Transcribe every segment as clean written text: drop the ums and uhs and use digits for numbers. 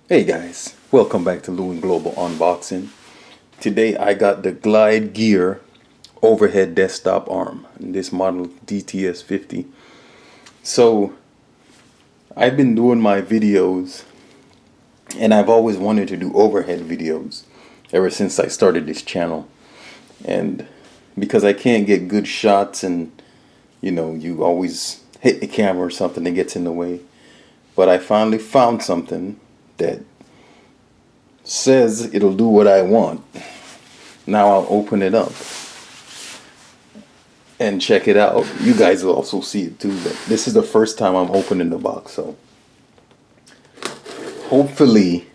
Hey guys, welcome back to Lewin Global Unboxing. Today I got the Glide Gear overhead desktop arm, and this model DTS 50. So I've been doing my videos and I've always wanted to do overhead videos ever since I started this channel. And because I can't get good shots and you always hit the camera or something that gets in the way. But I finally found something that says it'll do what I want. Now I'll open it up and check it out. You guys will also see it too, but this is the first time I'm opening the box, so hopefully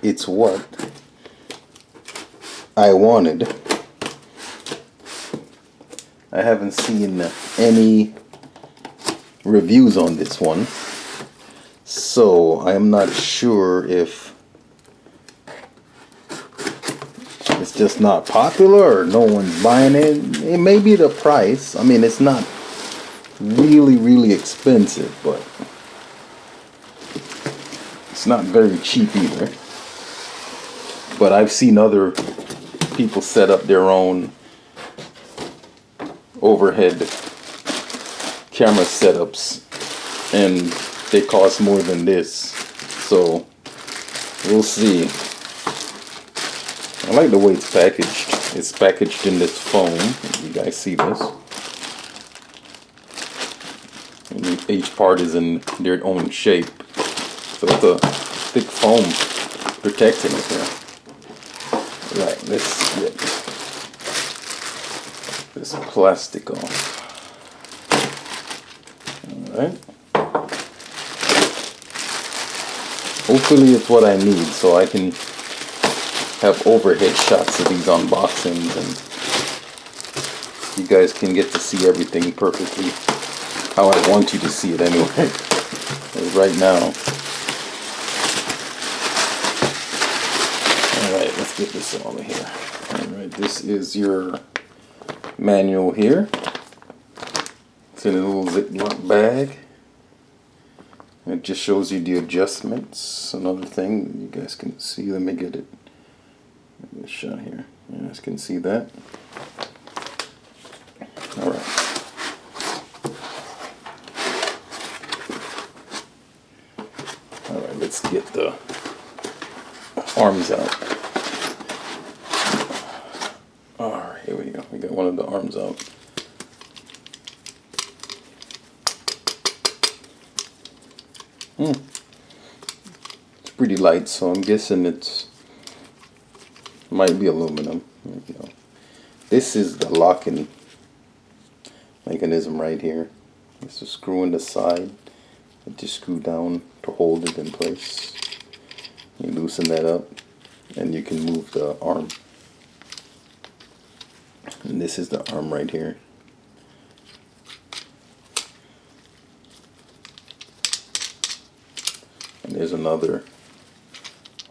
it's what I wanted. I haven't seen any reviews on this one, so I'm not sure if it's just not popular or no one's buying it. It may be the price. I mean, it's not really expensive, but it's not very cheap either. But I've seen other people set up their own overhead camera setups and they cost more than this, so we'll see. I like the way it's packaged. It's packaged in this foam. You guys see this? And each part is in their own shape. So it's a thick foam protecting it here. Right, let's get this plastic off. Alright. Hopefully it's what I need so I can have overhead shots of these unboxings and you guys can get to see everything perfectly how I want you to see it anyway. Right now. Alright, let's get this all in here. Alright, this is your manual here. It's in a little Ziploc bag. It just shows you the adjustments. Another thing you guys can see. Let me get it. This shot here. You guys can see that. Alright. Alright, let's get the arms out. Alright, here we go. We got one of the arms out. It's pretty light, so I'm guessing it's might be aluminum. This is the locking mechanism right here. It's a screw in the side. You just screw down to hold it in place. You loosen that up and you can move the arm. And this is the arm right here. And there's another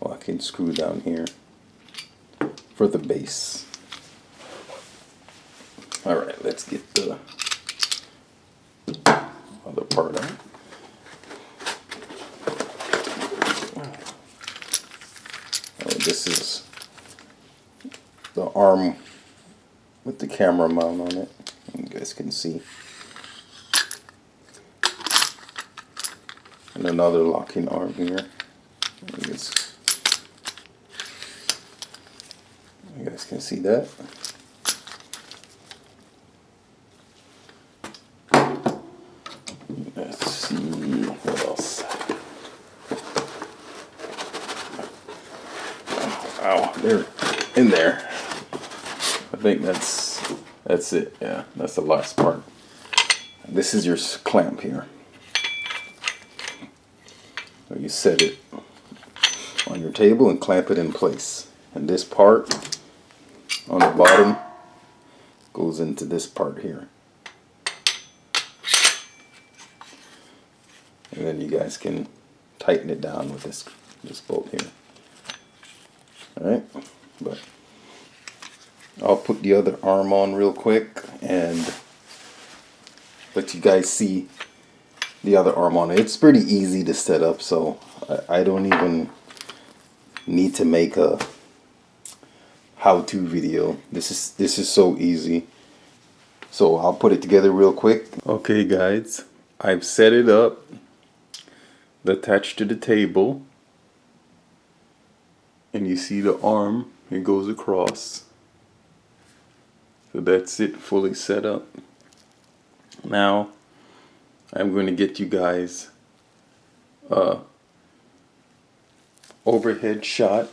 locking screw down here for the base. Alright, let's get the other part out. This is the arm with the camera mount on it. You guys can see. And another locking arm here. You guys can see that. Let's see what else. Ow, they're in there. I think that's it. Yeah, that's the last part. This is your clamp here. So you set it on your table and clamp it in place. And this part on the bottom goes into this part here. And then you guys can tighten it down with this bolt here. Alright, but I'll put the other arm on real quick and let you guys see the other arm on it. It's pretty easy to set up, so I don't even need to make a how-to video. This is so easy. So I'll put it together real quick. Okay guys, I've set it up, attached to the table, and you see the arm, it goes across. So that's it, fully set up. Now I'm going to get you guys a overhead shot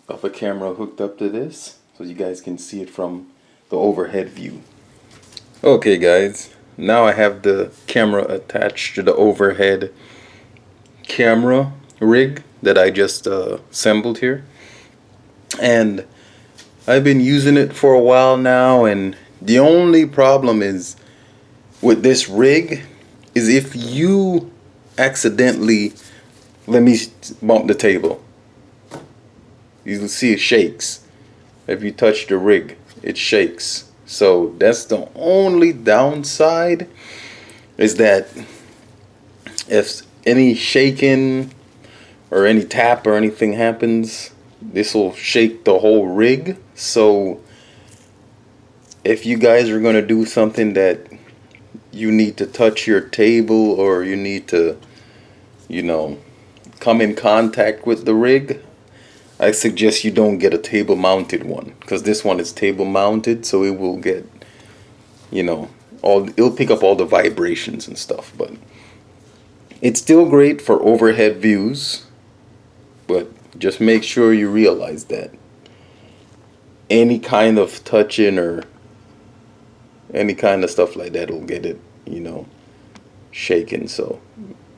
of a camera hooked up to this, so you guys can see it from the overhead view. Okay guys, now I have the camera attached to the overhead camera rig that I just assembled here, and I've been using it for a while now, and the only problem is with this rig is if you accidentally, let me bump the table, you see it shakes. If you touch the rig, it shakes. So that's the only downside, is that if any shaking or any tap or anything happens, this will shake the whole rig. So if you guys are going to do something that you need to touch your table, or you need to, you know, come in contact with the rig, I suggest you don't get a table mounted one, because this one is table mounted, so it will get, you know, it'll pick up all the vibrations and stuff. But it's still great for overhead views, but just make sure you realize that any kind of touching or any kind of stuff like that will get it, you know, shaking. So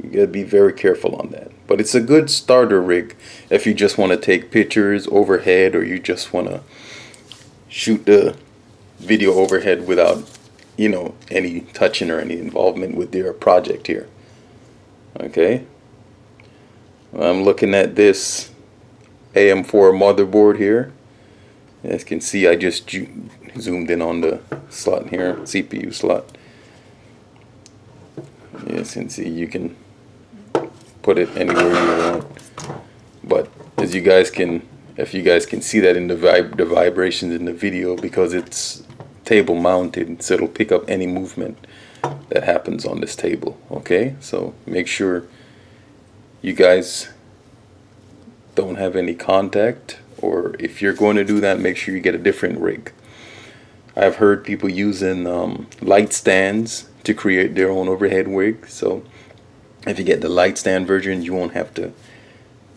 you gotta be very careful on that. But it's a good starter rig if you just want to take pictures overhead, or you just want to shoot the video overhead without, you know, any touching or any involvement with your project here. Okay, I'm looking at this AM4 motherboard here. As you can see, I just zoomed in on the slot here, CPU slot. Yes, and see, you can put it anywhere you want. But as you guys can, if you guys can see that in the vibrations in the video, because it's table mounted, so it'll pick up any movement that happens on this table. Okay, so make sure you guys don't have any contact, or if you're going to do that, make sure you get a different rig. I've heard people using light stands to create their own overhead rig. So if you get the light stand version, you won't have to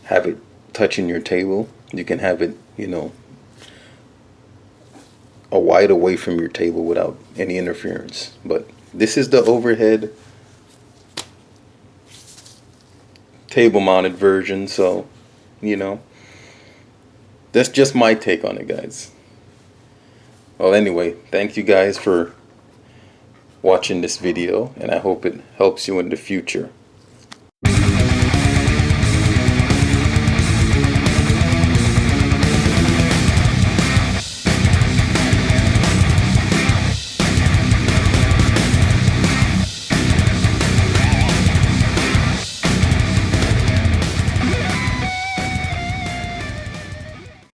have it touching your table. You can have it, you know, a wide away from your table without any interference. But this is the overhead table mounted version, so, you know, that's just my take on it, guys. Well, anyway, thank you guys for watching this video, and I hope it helps you in the future.